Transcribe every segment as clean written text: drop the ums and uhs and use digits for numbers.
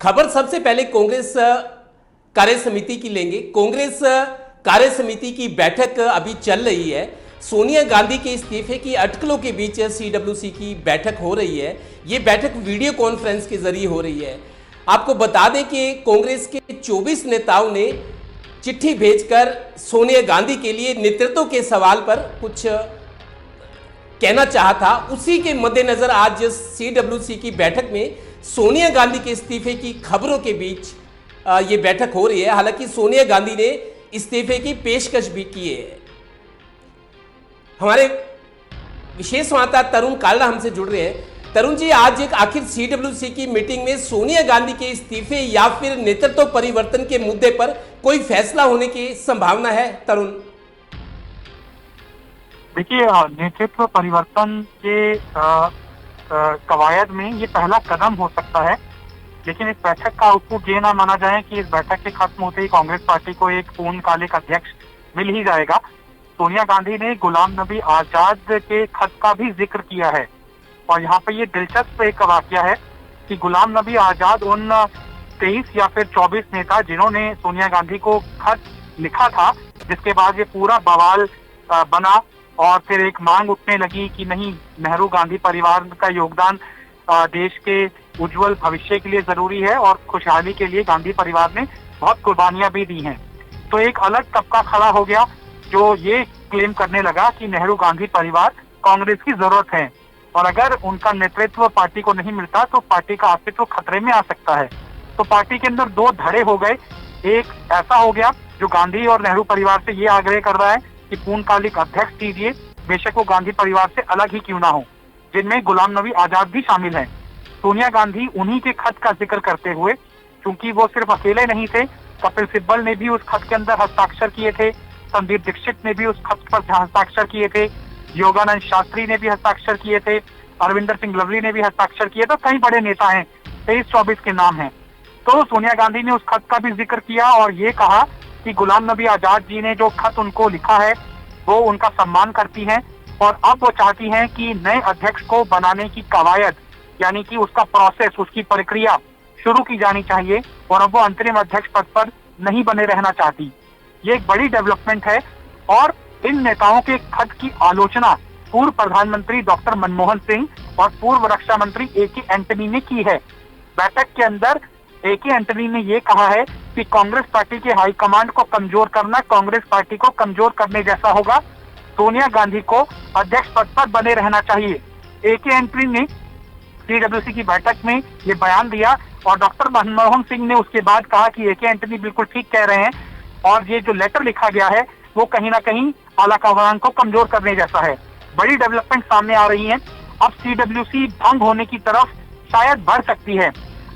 खबर सबसे पहले कांग्रेस कार्य समिति की लेंगे। कांग्रेस कार्य समिति की बैठक अभी चल रही है। सोनिया गांधी के इस्तीफे की अटकलों के बीच सीडब्ल्यूसी की बैठक हो रही है। ये बैठक वीडियो कॉन्फ्रेंस के जरिए हो रही है। आपको बता दें कि कांग्रेस के 24 नेताओं ने चिट्ठी भेजकर सोनिया गांधी के लिए नेतृत्व के सवाल पर कुछ कहना चाहा था। उसी के मद्देनजर आज सीडब्ल्यूसी की बैठक में सोनिया गांधी के इस्तीफे की खबरों के बीच ये बैठक हो रही है। हालांकि सोनिया गांधी ने इस्तीफे की पेशकश भी की है। हमारे विशेष संवाददाता तरुण कालरा हमसे जुड़ रहे हैं। तरुण जी, आज एक आखिर सीडब्ल्यूसी की मीटिंग में सोनिया गांधी के इस्तीफे या फिर नेतृत्व परिवर्तन के मुद्दे पर कोई फैसला होने की संभावना है? तरुण, देखिए, नेतृत्व परिवर्तन के कवायद में ये पहला कदम हो सकता है, लेकिन इस बैठक का आउटपुट ये ना माना जाए कि इस बैठक के खत्म होते ही कांग्रेस पार्टी को एक पूर्णकालिक अध्यक्ष मिल ही जाएगा। सोनिया गांधी ने गुलाम नबी आजाद के खत का भी जिक्र किया है और यहाँ पे ये दिलचस्प एक वाकया है कि गुलाम नबी आजाद उन 23 या फिर 24 नेता जिन्होंने सोनिया गांधी को खत लिखा था, जिसके बाद ये पूरा बवाल बना और फिर एक मांग उठने लगी कि नहीं, नेहरू गांधी परिवार का योगदान देश के उज्जवल भविष्य के लिए जरूरी है और खुशहाली के लिए गांधी परिवार ने बहुत कुर्बानियां भी दी हैं। तो एक अलग तबका खड़ा हो गया जो ये क्लेम करने लगा कि नेहरू गांधी परिवार कांग्रेस की जरूरत है और अगर उनका नेतृत्व पार्टी को नहीं मिलता तो पार्टी का अस्तित्व खतरे में आ सकता है। तो पार्टी के अंदर दो धड़े हो गए। एक ऐसा हो गया जो गांधी और नेहरू परिवार से ये आग्रह कर रहा है कि पूर्णकालिक अध्यक्ष दीजिए, बेशक वो गांधी परिवार से अलग ही क्यों ना हो, जिनमें गुलाम नबी आजाद भी शामिल हैं। सोनिया गांधी उन्हीं के खत का जिक्र करते हुए, क्योंकि वो सिर्फ अकेले नहीं थे, कपिल सिब्बल ने भी उस खत के अंदर हस्ताक्षर किए थे, संदीप दीक्षित ने भी उस खत पर हस्ताक्षर किए थे, योगानंद शास्त्री ने भी हस्ताक्षर किए थे, अरविंदर सिंह लवली ने भी हस्ताक्षर किए, तो कई बड़े नेता हैं, 23-24 के नाम हैं। तो सोनिया गांधी ने उस खत का भी जिक्र किया और ये कहा कि गुलाम नबी आजाद जी ने जो खत उनको लिखा है वो उनका सम्मान करती हैं और अब वो चाहती हैं कि नए अध्यक्ष को बनाने की कवायद, यानी कि उसका प्रोसेस, उसकी प्रक्रिया शुरू की जानी चाहिए और अब वो अंतरिम अध्यक्ष पद पर नहीं बने रहना चाहती। ये एक बड़ी डेवलपमेंट है और इन नेताओं के खत की आलोचना पूर्व प्रधानमंत्री डॉक्टर मनमोहन सिंह और पूर्व रक्षा मंत्री ए.के. एंटनी ने की है। बैठक के अंदर ए.के. एंटनी ने ये कहा है कि कांग्रेस पार्टी के हाईकमांड को कमजोर करना कांग्रेस पार्टी को कमजोर करने जैसा होगा, सोनिया गांधी को अध्यक्ष पद पर बने रहना चाहिए। ए.के. एंटनी ने सीडब्ल्यूसी की बैठक में ये बयान दिया और डॉक्टर मनमोहन सिंह ने उसके बाद कहा कि ए.के. एंटनी बिल्कुल ठीक कह रहे हैं और ये जो लेटर लिखा गया है वो कहीं ना कहीं आलाकमान को कमजोर करने जैसा है। बड़ी डेवलपमेंट सामने आ रही है। अब सीडब्ल्यूसी भंग होने की तरफ शायद बढ़ सकती है।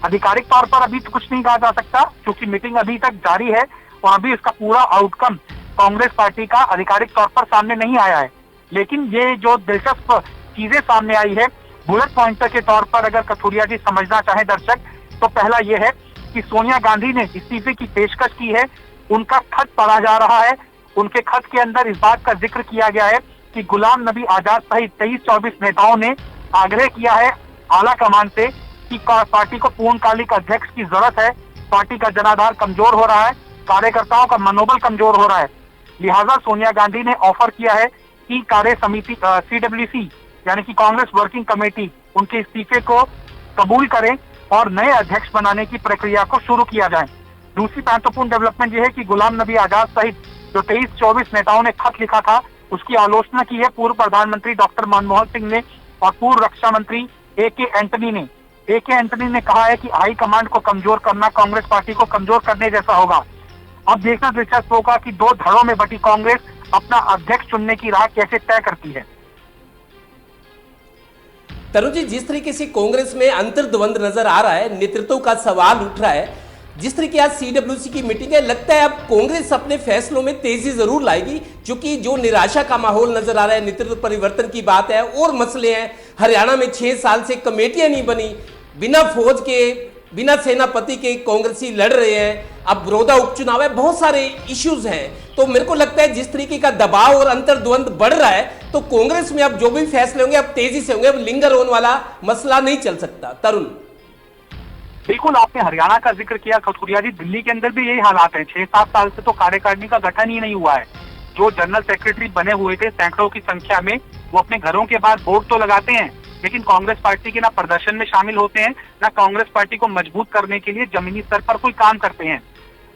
आधिकारिक तौर पर अभी तो कुछ नहीं कहा जा सकता क्योंकि मीटिंग अभी तक जारी है और अभी इसका पूरा आउटकम कांग्रेस पार्टी का आधिकारिक तौर पर सामने नहीं आया है। लेकिन ये जो दिलचस्प चीजें सामने आई है, बुलेट पॉइंटर के तौर पर अगर कथुरिया जी समझना चाहे दर्शक, तो पहला ये है कि सोनिया गांधी ने इस्तीफे की पेशकश की है, उनका खत पढ़ा जा रहा है, उनके खत के अंदर इस बात का जिक्र किया गया है कि गुलाम नबी आजाद सहित 23-24 नेताओं ने आग्रह किया है आला कमान से कि पार्टी को पूर्णकालिक अध्यक्ष की जरूरत है, पार्टी का जनाधार कमजोर हो रहा है, कार्यकर्ताओं का मनोबल कमजोर हो रहा है। लिहाजा सोनिया गांधी ने ऑफर किया है कि कार्य समिति सीडब्ल्यूसी यानी कि कांग्रेस वर्किंग कमेटी उनके इस्तीफे को कबूल करे और नए अध्यक्ष बनाने की प्रक्रिया को शुरू किया जाए। दूसरी महत्वपूर्ण डेवलपमेंट यह है कि गुलाम नबी आजाद सहित जो 23-24 नेताओं ने खत लिखा था उसकी आलोचना की है पूर्व प्रधानमंत्री डॉक्टर मनमोहन सिंह ने और पूर्व रक्षा मंत्री ए.के. एंटनी ने। ए.के. एंटनी ने कहा है कि हाईकमांड को कमजोर करना कांग्रेस पार्टी को कमजोर करने जैसा होगा। अब देखना दिलचस्प होगा कि दो धड़ों में बटी कांग्रेस अपना अध्यक्ष चुनने की राह कैसे तय करती है। तरुण जी, जिस तरीके से कांग्रेस में अंतर्द्वंद नजर आ रहा है, नेतृत्व का सवाल उठ रहा है, जिस तरीके आज सीडब्ल्यूसी की मीटिंग है, लगता है अब कांग्रेस अपने फैसलों में तेजी जरूर लाएगी, क्योंकि जो निराशा का माहौल नजर आ रहा है, नेतृत्व परिवर्तन की बात है और मसले हैं। हरियाणा में 6 साल से कमेटियां नहीं बनी, बिना फौज के, बिना सेनापति के कांग्रेसी लड़ रहे हैं, अब बड़ौदा उपचुनाव है, बहुत सारे इश्यूज हैं। तो मेरे को लगता है जिस तरीके का दबाव और अंतर्द्वंद बढ़ रहा है, तो कांग्रेस में अब जो भी फैसले होंगे अब तेजी से होंगे, अब लिंगर होने वाला मसला नहीं चल सकता। तरुण, बिल्कुल, आपने हरियाणा का जिक्र किया खथुरिया जी, दिल्ली के अंदर भी यही हालात है। 6-7 साल से तो कार्यकारिणी का गठन ही नहीं हुआ है। जो जनरल सेक्रेटरी बने हुए थे सैकड़ों की संख्या में, वो अपने घरों के बाहर बोर्ड तो लगाते हैं, लेकिन कांग्रेस पार्टी के ना प्रदर्शन में शामिल होते हैं, ना कांग्रेस पार्टी को मजबूत करने के लिए जमीनी स्तर पर कोई काम करते हैं।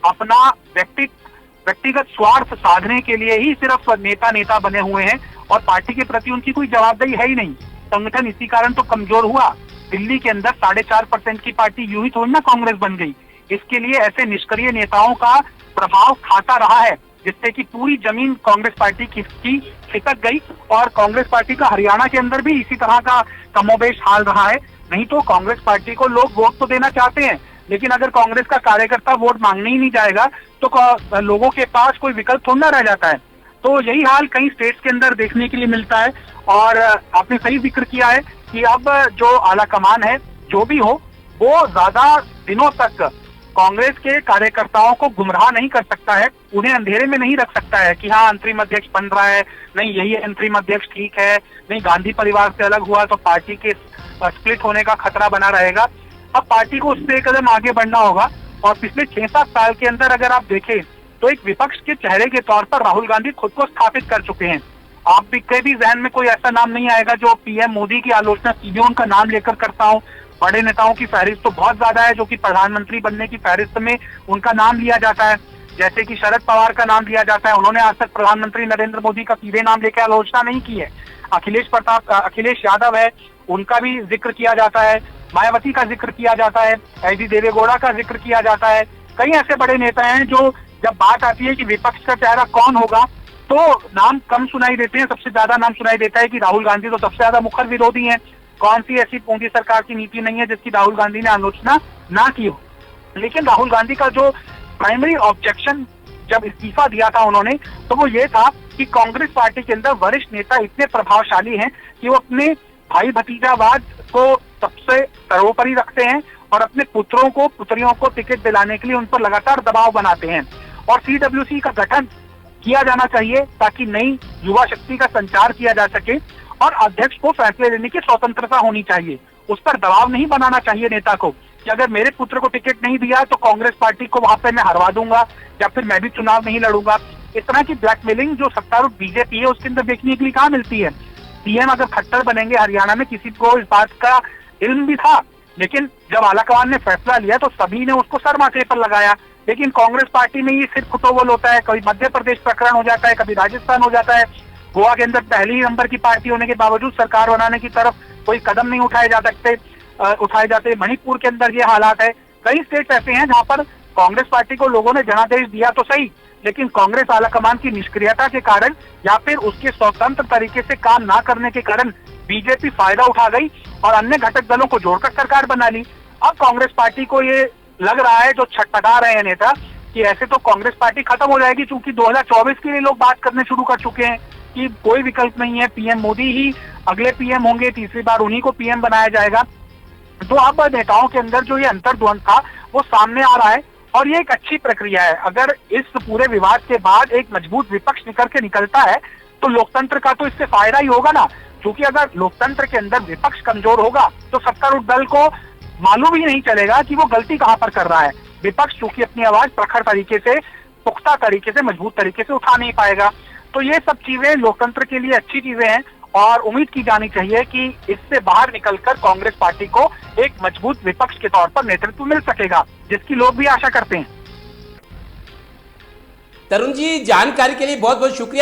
अपना व्यक्तिगत स्वार्थ साधने के लिए ही सिर्फ नेता बने हुए हैं और पार्टी के प्रति उनकी कोई जवाबदेही है ही नहीं। संगठन इसी कारण तो कमजोर हुआ। दिल्ली के अंदर 4.5% की पार्टी यूं ही थोड़ी ना कांग्रेस बन गई। इसके लिए ऐसे निष्क्रिय नेताओं का प्रभाव खाता रहा है, जिससे कि पूरी जमीन कांग्रेस पार्टी की खिसक गई। और कांग्रेस पार्टी का हरियाणा के अंदर भी इसी तरह का कमोबेश हाल रहा है। नहीं तो कांग्रेस पार्टी को लोग वोट तो देना चाहते हैं, लेकिन अगर कांग्रेस का कार्यकर्ता वोट मांगने ही नहीं जाएगा तो लोगों के पास कोई विकल्प थोड़ा ना रह जाता है। तो यही हाल कई स्टेट्स के अंदर देखने के लिए मिलता है। और आपने सही जिक्र किया है कि अब जो आला कमान है, जो भी हो, वो ज्यादा दिनों तक कांग्रेस के कार्यकर्ताओं को गुमराह नहीं कर सकता है, उन्हें अंधेरे में नहीं रख सकता है कि हाँ अंतरिम अध्यक्ष बन रहा है, नहीं यही अंतरिम अध्यक्ष ठीक है, नहीं गांधी परिवार से अलग हुआ तो पार्टी के स्प्लिट होने का खतरा बना रहेगा। अब पार्टी को उससे एक कदम आगे बढ़ना होगा। और पिछले 6-7 साल के अंदर अगर आप देखें तो एक विपक्ष के चेहरे के तौर पर राहुल गांधी खुद को स्थापित कर चुके हैं। आप भी जहन में कोई ऐसा नाम नहीं आएगा जो पीएम मोदी की आलोचना सीधे उनका नाम लेकर करता हो। बड़े नेताओं की फहरिस्त तो बहुत ज्यादा है, जो कि प्रधानमंत्री बनने की फहरिस्त में उनका नाम लिया जाता है। जैसे कि शरद पवार का नाम लिया जाता है, उन्होंने आज तक प्रधानमंत्री नरेंद्र मोदी का सीधे नाम लेकर आलोचना नहीं की है। अखिलेश यादव है, उनका भी जिक्र किया जाता है, मायावती का जिक्र किया जाता है, एच डी देवेगौड़ा का जिक्र किया जाता है। कई ऐसे बड़े नेता हैं जो जब बात आती है कि विपक्ष का चेहरा कौन होगा तो नाम कम सुनाई देते हैं। सबसे ज्यादा नाम सुनाई देता है कि राहुल गांधी तो सबसे ज्यादा मुखर विरोधी हैं। कौन सी ऐसी मोदी सरकार की नीति नहीं है जिसकी राहुल गांधी ने आलोचना ना की हो। लेकिन राहुल गांधी का जो प्राइमरी ऑब्जेक्शन जब इस्तीफा दिया था उन्होंने, तो वो ये था कि कांग्रेस पार्टी के अंदर वरिष्ठ नेता इतने प्रभावशाली हैं कि वो अपने भाई भतीजावाद को सबसे सर्वोपरि रखते हैं और अपने पुत्रों को पुत्रियों को टिकट दिलाने के लिए उन पर लगातार दबाव बनाते हैं। और सीडब्ल्यूसी का गठन किया जाना चाहिए ताकि नई युवा शक्ति का संचार किया जा सके और अध्यक्ष को फैसले लेने की स्वतंत्रता होनी चाहिए। उस पर दबाव नहीं बनाना चाहिए नेता को कि अगर मेरे पुत्र को टिकट नहीं दिया तो कांग्रेस पार्टी को वहां पे मैं हरवा दूंगा या फिर मैं भी चुनाव नहीं लड़ूंगा। इस तरह की ब्लैकमेलिंग जो सत्तारूढ़ बीजेपी है उसके अंदर देखने के लिए कहाँ मिलती है। सीएम अगर खट्टर बनेंगे हरियाणा में, किसी को इस बात का इल्म भी था, लेकिन जब आलाकमान ने फैसला लिया तो सभी ने उसको सर माथे पर लगाया। लेकिन कांग्रेस पार्टी में ये सिर्फ खुटोबल होता है, कभी मध्य प्रदेश प्रकरण हो जाता है, कभी राजस्थान हो जाता है। गोवा के अंदर पहले ही नंबर की पार्टी होने के बावजूद सरकार बनाने की तरफ कोई कदम नहीं उठाए जाते। मणिपुर के अंदर ये हालात है। कई स्टेट ऐसे हैं जहां पर कांग्रेस पार्टी को लोगों ने जनादेश दिया तो सही, लेकिन कांग्रेस आलाकमान की निष्क्रियता के कारण या फिर उसके स्वतंत्र तरीके से काम ना करने के कारण बीजेपी फायदा उठा गई और अन्य घटक दलों को जोड़कर सरकार बना ली। अब कांग्रेस पार्टी को ये लग रहा है, जो छटपटा रहे हैं नेता, कि ऐसे तो कांग्रेस पार्टी खत्म हो जाएगी, क्योंकि 2024 के लिए लोग बात करने शुरू कर चुके हैं कि कोई विकल्प नहीं है, पीएम मोदी ही अगले पीएम होंगे, तीसरी बार उन्हीं को पीएम बनाया जाएगा। तो अब नेताओं के अंदर जो ये अंतर्द्वंद था वो सामने आ रहा है और ये एक अच्छी प्रक्रिया है। अगर इस पूरे विवाद के बाद एक मजबूत विपक्ष निकल के निकलता है तो लोकतंत्र का तो इससे फायदा ही होगा ना, क्योंकि अगर लोकतंत्र के अंदर विपक्ष कमजोर होगा तो सत्तारूढ़ दल को मालूम ही नहीं चलेगा कि वो गलती कहां पर कर रहा है। विपक्ष चूंकि अपनी आवाज प्रखर तरीके से, पुख्ता तरीके से, मजबूत तरीके से उठा नहीं पाएगा। तो ये सब चीजें लोकतंत्र के लिए अच्छी चीजें हैं और उम्मीद की जानी चाहिए कि इससे बाहर निकलकर कांग्रेस पार्टी को एक मजबूत विपक्ष के तौर पर नेतृत्व मिल सकेगा, जिसकी लोग भी आशा करते हैं। तरुण जी, जानकारी के लिए बहुत बहुत शुक्रिया।